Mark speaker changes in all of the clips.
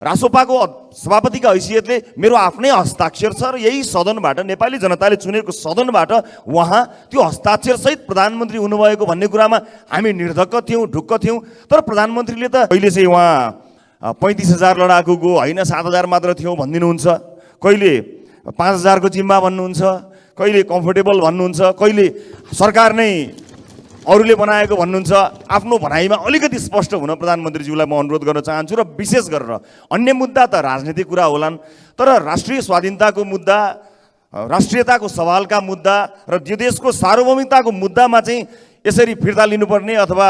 Speaker 1: रासोपाको सभापतिका हैसियतले मेरो आफ्नै हस्ताक्षर छ र यही सदनबाट नेपाली जनताले चुनेको सदनबाट उहाँ त्यो हस्ताक्षरसहित प्रधानमन्त्री हुनुभएको भन्ने कुरामा हामी निर्धक्क थियौँ, ढुक्क थियौँ। तर प्रधानमन्त्रीले त कहिले चाहिँ उहाँ 35,000 लडाकुको होइन 7,000 मात्र थियौँ भनिदिनुहुन्छ, कहिले 5,000 को जिम्मा भन्नुहुन्छ, कहिले कम्फर्टेबल भन्नुहुन्छ, कहिले सरकार नै अरूले बनाएको भन्नुहुन्छ। आफ्नो भनाइमा अलिकति स्पष्ट हुन प्रधानमन्त्रीज्यूलाई म अनुरोध गर्न चाहन्छु। र विशेष गरेर अन्य मुद्दा त राजनीतिक कुरा होलान्, तर राष्ट्रिय स्वाधीनताको मुद्दा, राष्ट्रियताको सवालका मुद्दा र यो देशको सार्वभौमिकताको मुद्दामा चाहिँ यसरी फिर्ता लिनुपर्ने अथवा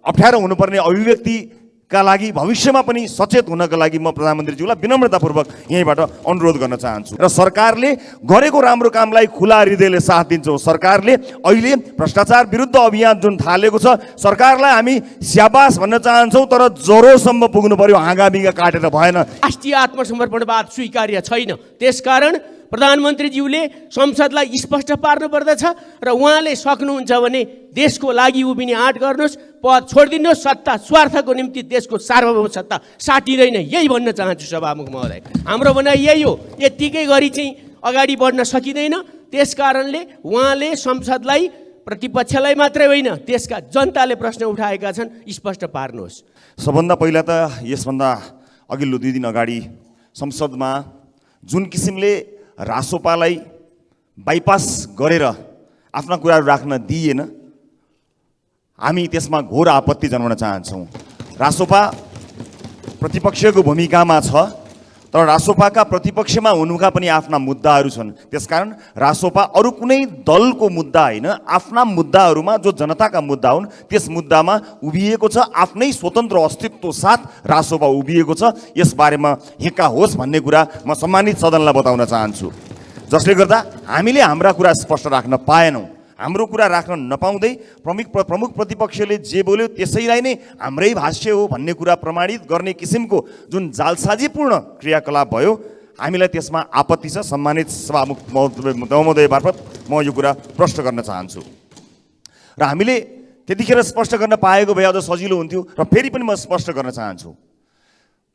Speaker 1: अप्ठ्यारो हुनुपर्ने अभिव्यक्तिका लागि भविष्यमा पनि सचेत हुनका लागि म प्रधानमन्त्रीज्यूलाई विनम्रतापूर्वक यहीँबाट अनुरोध गर्न चाहन्छु। र सरकारले गरेको राम्रो कामलाई खुला हृदयले साथ दिन्छौँ। सरकारले अहिले भ्रष्टाचार विरुद्ध अभियान जुन थालेको छ, सरकारलाई हामी स्याबास भन्न चाहन्छौँ, तर जरोसम्म पुग्नु पर्यो, हाँगाबिगा काटेर भएन।
Speaker 2: राष्ट्रिय आत्मसमर्पणवाद स्वीकार्य छैन। त्यसकारण प्रधानमन्त्रीज्यूले संसदलाई स्पष्ट पार्नु पर्दछ र उहाँले सक्नुहुन्छ भने देशको लागि उभिने आँट गर्नुहोस्, पद छोडिदिनुहोस्। सत्ता स्वार्थको निम्ति देशको सार्वभौम सत्ता साटिँदैन, यही भन्न चाहन्छु सभामुख महोदय। हाम्रो भनाइ यही हो, यत्तिकै गरी चाहिँ अगाडि बढ्न सकिँदैन। त्यसकारणले उहाँले संसदलाई, प्रतिपक्षलाई मात्रै होइन देशका जनताले प्रश्न उठाएका छन्, स्पष्ट पार्नुहोस्।
Speaker 1: सबभन्दा पहिला त यसभन्दा अघिल्लो 2 दिन अगाडि संसदमा जुन किसिमले रासोपालाई बाइपास गरेर आफ्ना कुराहरू राख्न दिइएन, हामी त्यसमा घोर आपत्ति जनाउन चाहन्छौँ। रासोपा प्रतिपक्षको भूमिकामा छ, तर रासोपाका प्रतिपक्षमा हुनुका पनि आफ्ना मुद्दाहरू छन्। त्यसकारण रासोपा अरू कुनै दलको मुद्दा होइन, आफ्ना मुद्दाहरूमा जो जनताका मुद्दा हुन् त्यस मुद्दामा उभिएको छ, आफ्नै स्वतन्त्र अस्तित्व साथ रासोपा उभिएको छ। यसबारेमा हिक्का होस् भन्ने कुरा म सम्मानित सदनलाई बताउन चाहन्छु, जसले गर्दा हामीले हाम्रा कुरा स्पष्ट राख्न पाएनौँ। हाम्रो कुरा राख्न नपाउँदै प्रमुख प्रतिपक्षले जे बोल्यो त्यसैलाई नै हाम्रै भाष्य हो भन्ने कुरा प्रमाणित गर्ने किसिमको जुन जालसाजीपूर्ण क्रियाकलाप भयो, हामीलाई त्यसमा आपत्ति छ। सम्मानित सभामुख महोदय मार्फत म यो कुरा प्रश्न गर्न चाहन्छु। र हामीले त्यतिखेर स्पष्ट गर्न पाएको भए अझ सजिलो हुन्थ्यो। र फेरि पनि म स्पष्ट गर्न चाहन्छु,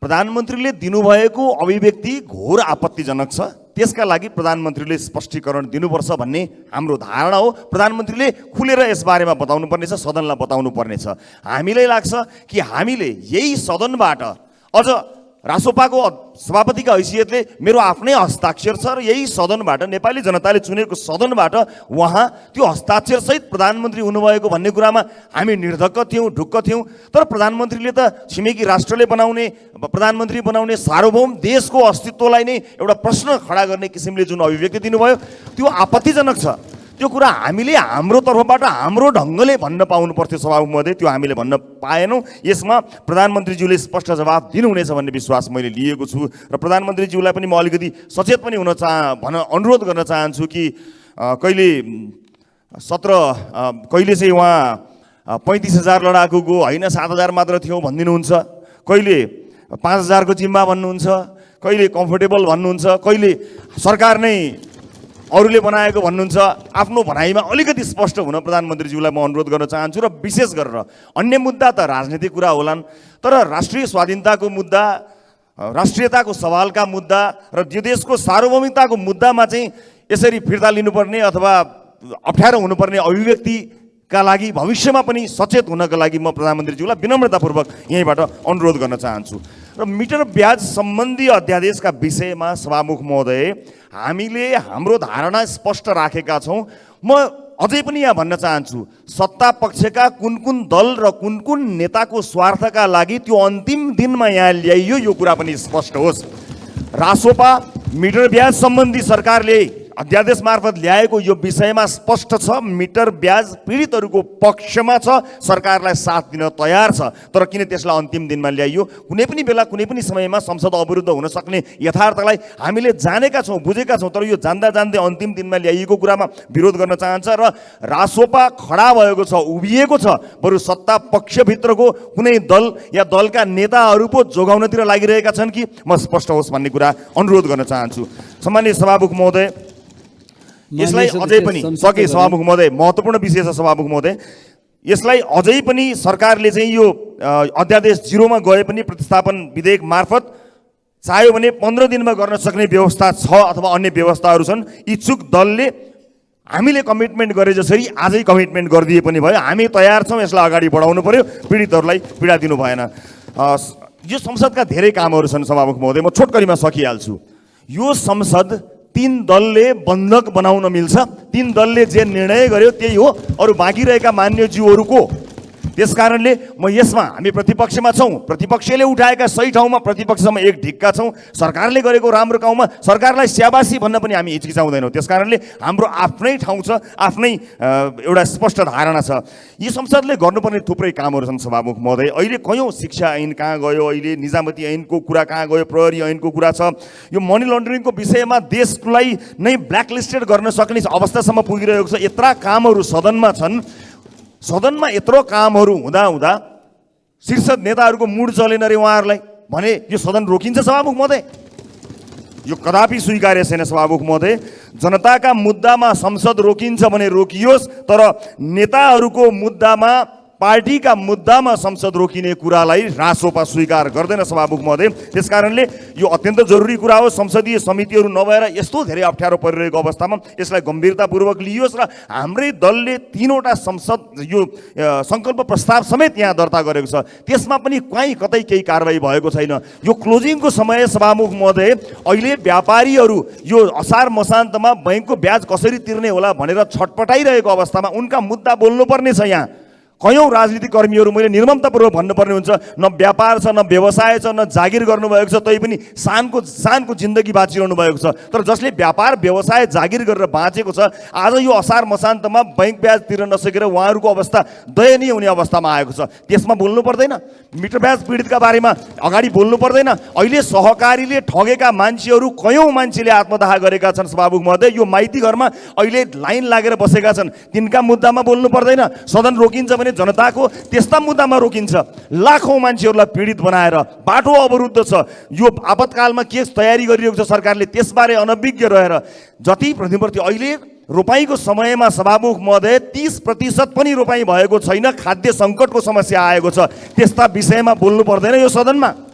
Speaker 1: प्रधानमन्त्रीले दिनुभएको अभिव्यक्ति घोर आपत्तिजनक छ। त्यसका लागि प्रधानमन्त्रीले स्पष्टीकरण दिनुपर्छ भन्ने हाम्रो धारणा हो। प्रधानमन्त्रीले खुलेर यसबारेमा बताउनु पर्नेछ, सदनलाई बताउनु पर्नेछ। हामीलाई लाग्छ कि हामीले यही सदनबाट अझ रासोपाको सभापतिका हैसियतले मेरो आफ्नै हस्ताक्षर छ र यही सदनबाट नेपाली जनताले चुनेको सदनबाट उहाँ त्यो हस्ताक्षरसहित प्रधानमन्त्री हुनुभएको भन्ने कुरामा हामी निर्धक्क थियौँ, ढुक्क थियौँ। तर प्रधानमन्त्रीले त छिमेकी राष्ट्रले बनाउने, प्रधानमन्त्री बनाउने सार्वभौम देशको अस्तित्वलाई नै एउटा प्रश्न खडा गर्ने किसिमले जुन अभिव्यक्ति दिनुभयो त्यो आपत्तिजनक छ। त्यो कुरा हामीले हाम्रो तर्फबाट हाम्रो ढङ्गले भन्न पाउनु पर्थ्यो सभामुख महोदय, त्यो हामीले भन्न पाएनौँ। यसमा प्रधानमन्त्रीज्यूले स्पष्ट जवाब दिनुहुनेछ भन्ने विश्वास मैले लिएको छु। र प्रधानमन्त्रीज्यूलाई पनि म अलिकति सचेत पनि अनुरोध गर्न चाहन्छु कि कहिले चाहिँ उहाँ 35,000 लडाकुको होइन 7,000 मात्र थियौँ भनिदिनुहुन्छ, कहिले 5,000 को जिम्मा भन्नुहुन्छ, कहिले कम्फर्टेबल भन्नुहुन्छ, कहिले सरकार नै अरूले बनाएको भन्नुहुन्छ। आफ्नो भनाइमा अलिकति स्पष्ट हुन प्रधानमन्त्रीज्यूलाई म अनुरोध गर्न चाहन्छु। र विशेष गरेर अन्य मुद्दा त राजनीतिक कुरा होलान्, तर राष्ट्रिय स्वाधीनताको मुद्दा, राष्ट्रियताको सवालका मुद्दा र यो देशको सार्वभौमिकताको मुद्दामा चाहिँ यसरी फिर्ता लिनुपर्ने अथवा अप्ठ्यारो हुनुपर्ने अभिव्यक्तिका लागि भविष्यमा पनि सचेत हुनका लागि म प्रधानमन्त्रीज्यूलाई विनम्रतापूर्वक यहीँबाट अनुरोध गर्न चाहन्छु। र मिटर ब्याज सम्बन्धी अध्यादेशका विषयमा सभामुख महोदय हामीले हाम्रो धारणा स्पष्ट राखेका छौँ। म अझै पनि यहाँ भन्न चाहन्छु, सत्ता पक्षका कुन कुन दल र कुन कुन नेताको स्वार्थका लागि त्यो अन्तिम दिनमा यहाँ ल्याइयो यो कुरा पनि स्पष्ट होस्। रासोपा मिटर ब्याज सम्बन्धी सरकारले अध्यादेश मार्फत ल्याएको यो विषयमा स्पष्ट छ, मिटर ब्याज पीडितहरूको पक्षमा छ, सरकारलाई साथ दिन तयार छ। तर किन त्यसलाई अन्तिम दिनमा ल्याइयो? कुनै पनि बेला कुनै पनि समयमा संसद अवरुद्ध हुन सक्ने यथार्थलाई हामीले जानेका छौँ, बुझेका छौँ। तर यो जान्दा जान्दै अन्तिम दिनमा ल्याइएको कुरामा विरोध गर्न चाहन्छ र रासोपा खडा भएको छ, उभिएको छ। बरु सत्ता पक्षभित्रको कुनै दल या दलका नेताहरू पो जोगाउनतिर लागिरहेका छन् कि म स्पष्ट होस् भन्ने कुरा अनुरोध गर्न चाहन्छु। सम्मानित सभामुख महोदय, यसलाई अझै पनि सके सभामुख महोदय, महत्त्वपूर्ण विषय छ सभामुख महोदय, यसलाई अझै पनि सरकारले चाहिँ यो अध्यादेश 0 मा गए पनि प्रतिस्थापन विधेयक मार्फत चाह्यो भने 15 दिनमा गर्न सक्ने व्यवस्था छ अथवा अन्य व्यवस्थाहरू छन्। इच्छुक दलले हामीले कमिटमेन्ट गरे जसरी आजै कमिटमेन्ट गरिदिए पनि भयो। हामी तयार छौँ, यसलाई अगाडि बढाउनु पर्यो, पीडितहरूलाई पीडा दिनु भएन। यो संसदका धेरै कामहरू छन् सभामुख महोदय, म छोटकरीमा सकिहाल्छु। यो संसद 3 दलले बन्धक बनाउन मिल्छ। 3 दलले जे निर्णय गर्यो त्यही हो, अरू बाँकी रहेका मान्यज्यूहरूको। त्यसकारणले म यसमा हामी प्रतिपक्षमा छौँ, प्रतिपक्षले उठाएका सही ठाउँमा प्रतिपक्षमा एक ढिक्का छौँ। सरकारले गरेको राम्रो काममा सरकारलाई स्याबासी भन्न पनि हामी हिचकिचाउँदैनौँ। त्यसकारणले हाम्रो आफ्नै ठाउँ छ, आफ्नै एउटा स्पष्ट धारणा छ। यी संसदले गर्नुपर्ने थुप्रै कामहरू छन् सभामुख महोदय। अहिले कयौँ शिक्षा ऐन कहाँ गयो, अहिले निजामती ऐनको कुरा कहाँ गयो, प्रहरी ऐनको कुरा छ। यो मनी लन्ड्रिङको विषयमा देशलाई नै ब्ल्याकलिस्टेड गर्न सक्ने अवस्थासम्म पुगिरहेको छ। यत्रा कामहरू सदनमा छन्। सदनमा यत्रो कामहरू हुँदा शीर्ष नेताहरूको मुड चलेन रे उहाँहरूलाई भने यो सदन रोकिन्छ सभामुख महोदय? यो कदापि स्वीकार्य छैन सभामुख महोदय। जनताका मुद्दामा संसद रोकिन्छ भने रोकियोस्, तर नेताहरूको मुद्दामा, पार्टीका मुद्दामा संसद रोकिने कुरालाई रासोपा स्वीकार गर्दैन सभामुख महोदय। त्यसकारणले यो अत्यन्त जरुरी कुरा हो। संसदीय समितिहरू नभएर यस्तो धेरै अप्ठ्यारो परिरहेको अवस्थामा यसलाई गम्भीरतापूर्वक लिइयोस् र हाम्रै दलले 3वटा संसद यो सङ्कल्प प्रस्ताव समेत यहाँ दर्ता गरेको छ, त्यसमा पनि कहीँ कतै केही कारबाही भएको छैन। यो क्लोजिङको समय सभामुख महोदय, अहिले व्यापारीहरू यो असार मसान्तमा बैंकको ब्याज कसरी तिर्ने होला भनेर छटपटाइरहेको अवस्थामा उनका मुद्दा बोल्नुपर्ने छ। यहाँ कयौँ राजनीतिक कर्मीहरू, मैले निर्ममतापूर्वक भन्नुपर्ने हुन्छ, न व्यापार छ, न व्यवसाय छ, न जागिर गर्नुभएको छ, तै पनि सानको जिन्दगी बाँचिरहनु भएको छ। तर जसले व्यापार व्यवसाय जागिर गरेर बाँचेको छ, आज यो असार मसान्तमा बैंक ब्याज तिर्न नसकेर उहाँहरूको अवस्था दयनीय हुने अवस्थामा आएको छ। त्यसमा बोल्नु पर्दैन? मिटर ब्याज पीडितका बारेमा अगाडि बोल्नु पर्दैन? अहिले सहकारीले ठगेका मान्छेहरू कयौँ मान्छेले आत्मदाह गरेका छन् सभामुख महोदय। यो माइती घरमा अहिले लाइन लागेर बसेका छन्, तिनका मुद्दामा बोल्नु पर्दैन? सदन रोकिन्छ भने जनताको त्यस्ता मुद्दामा रोकिन्छ। लाखौँ मान्छेहरूलाई पीडित बनाएर बाटो अवरुद्ध छ। यो आपतकालमा के तयारी गरिरहेको छ सरकारले, त्यसबारे अनभिज्ञ रहेर जति प्रतिवर्ती अहिले रोपाईँको समयमा सभामुख महोदय 30% पनि रोपाईँ भएको छैन, खाद्य सङ्कटको समस्या आएको छ। त्यस्ता विषयमा बोल्नु पर्दैन यो सदनमा?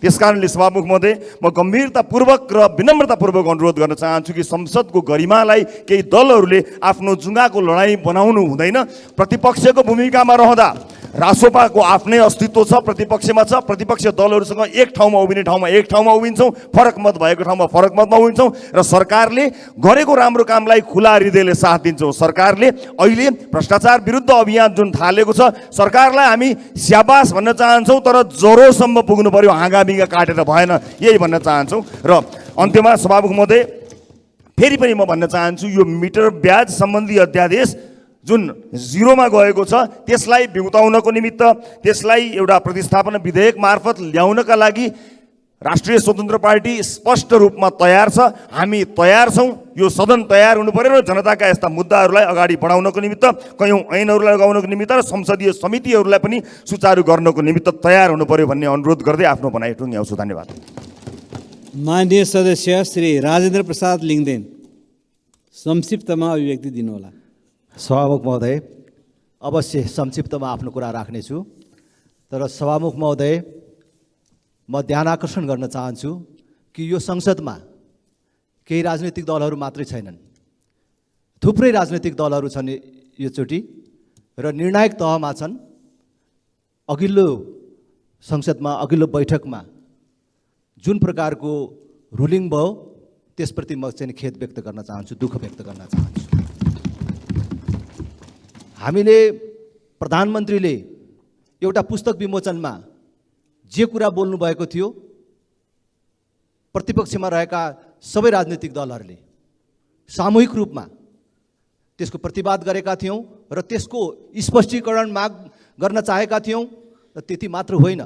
Speaker 1: त्यसकारणले सभामुख महोदय, म गम्भीरतापूर्वक र विनम्रतापूर्वक अनुरोध गर्न चाहन्छु कि संसदको गरिमालाई केही दलहरूले आफ्नो जुङ्गाको लडाइँ बनाउनु हुँदैन। प्रतिपक्षको भूमिकामा रहँदा रासोपाको आफ्नै अस्तित्व छ, प्रतिपक्षमा छ। प्रतिपक्ष दलहरूसँग एक ठाउँमा उभिने ठाउँमा एक ठाउँमा उभिन्छौँ, फरक मत भएको ठाउँमा फरक मतमा उभिन्छौँ र सरकारले गरेको राम्रो कामलाई खुला हृदयले साथ दिन्छौँ। सरकारले अहिले भ्रष्टाचार विरुद्ध अभियान जुन थालेको छ, सरकारलाई हामी स्याबास भन्न चाहन्छौँ, तर जरोसम्म पुग्नु पर्यो, हाँगाबिगा काटेर भएन, यही भन्न चाहन्छौँ। र अन्त्यमा सभामुख महोदय फेरि पनि म भन्न चाहन्छु, यो मिटर ब्याज सम्बन्धी अध्यादेश जुन 0मा गएको छ त्यसलाई बिउताउनको निमित्त, त्यसलाई एउटा प्रतिस्थापन विधेयक मार्फत ल्याउनका लागि राष्ट्रिय स्वतन्त्र पार्टी स्पष्ट रूपमा तयार छ। हामी तयार छौँ। यो सदन तयार हुनु पर्यो र जनताका यस्ता मुद्दाहरूलाई अगाडि बढाउनको निमित्त, कयौँ ऐनहरूलाई लगाउनको निमित्त र संसदीय समितिहरूलाई पनि सुचारू गर्नको निमित्त तयार हुनु पर्यो भन्ने अनुरोध गर्दै आफ्नो भनाइ टुङ्ग्याउँछु। धन्यवाद।
Speaker 3: माननीय सदस्य श्री राजेन्द्र प्रसाद लिङ्गदेन, संक्षिप्तमा अभिव्यक्ति दिनुहोला।
Speaker 4: सभामुख महोदय, अवश्य संक्षिप्तमा आफ्नो कुरा राख्नेछु, तर सभामुख महोदय म ध्यान आकर्षण गर्न चाहन्छु कि यो संसदमा केही राजनीतिक दलहरू मात्रै छैनन्, थुप्रै राजनीतिक दलहरू छन् योचोटि र निर्णायक तहमा छन्। अघिल्लो संसदमा, अघिल्लो बैठकमा जुन प्रकारको रुलिङ भयो त्यसप्रति म चाहिँ खेद व्यक्त गर्न चाहन्छु, दुःख व्यक्त गर्न चाहन्छु। हामीले प्रधानमन्त्रीले एउटा पुस्तक विमोचनमा जे कुरा बोल्नु भएको थियो, प्रतिपक्षमा रहेका सबै राजनीतिक दलहरूले सामूहिक रूपमा त्यसको प्रतिवाद गरेका थियौँ र त्यसको स्पष्टीकरण माग गर्न चाहेका थियौँ। र त्यति मात्र होइन,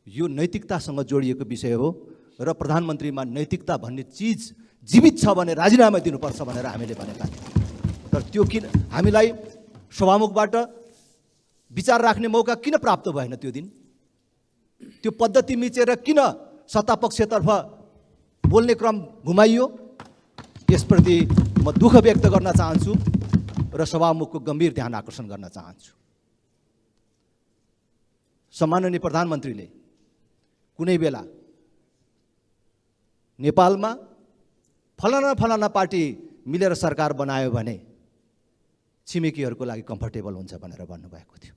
Speaker 4: यो नैतिकतासँग जोडिएको विषय हो र प्रधानमन्त्रीमा नैतिकता भन्ने चिज जीवित छ भने राजीनामा दिनुपर्छ भनेर हामीले भनेका थियौँ। तर त्यो किन हामीलाई सभामुखबाट विचार राख्ने मौका किन प्राप्त भएन? त्यो दिन त्यो पद्धति मिचेर किन सत्तापक्षतर्फ बोल्ने क्रम घुमाइयो? यसप्रति म दुःख व्यक्त गर्न चाहन्छु र सभामुखको गम्भीर ध्यान आकर्षण गर्न चाहन्छु। सम्माननीय प्रधानमन्त्रीले कुनै बेला नेपालमा फलाना फलाना पार्टी मिलेर सरकार बनायो भने छिमेकीहरूको लागि कम्फर्टेबल हुन्छ भनेर भन्नुभएको थियो।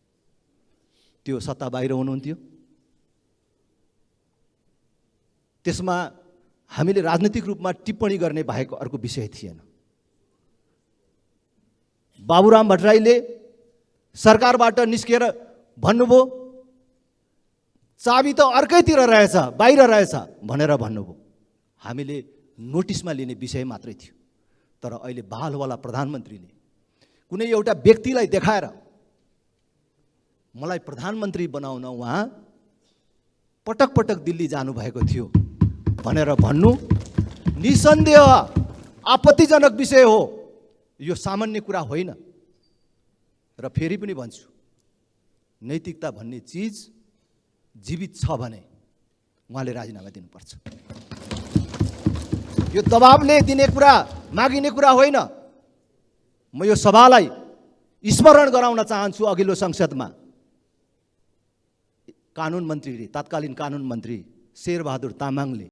Speaker 4: त्यो सत्ता बाहिर हुनुहुन्थ्यो। त्यसमा हामीले राजनीतिक रूपमा टिप्पणी गर्ने बाहेक अर्को विषय थिएन। बाबुराम भट्टराईले सरकारबाट निस्केर भन्नुभयो चाबी त अर्कैतिर रहेछ, बाहिर रहेछ भनेर भन्नुभयो। हामीले नोटिसमा लिने विषय मात्रै थियो। तर अहिले बहालवाला प्रधानमन्त्रीले कुनै एउटा व्यक्तिलाई देखाएर मलाई प्रधानमन्त्री बनाउन उहाँ पटक पटक दिल्ली जानुभएको थियो भनेर भन्नु निसन्देह आपत्तिजनक विषय हो। यो सामान्य कुरा होइन। र फेरि पनि भन्छु, नैतिकता भन्ने चिज जीवित छ भने उहाँले राजीनामा दिनुपर्छ। यो दबाबले दिने कुरा, मागिने कुरा होइन। म यो सभालाई स्मरण गराउन चाहन्छु, अघिल्लो संसदमा कानुन मन्त्रीले, तत्कालीन कानुन मन्त्री शेरबहादुर तामाङले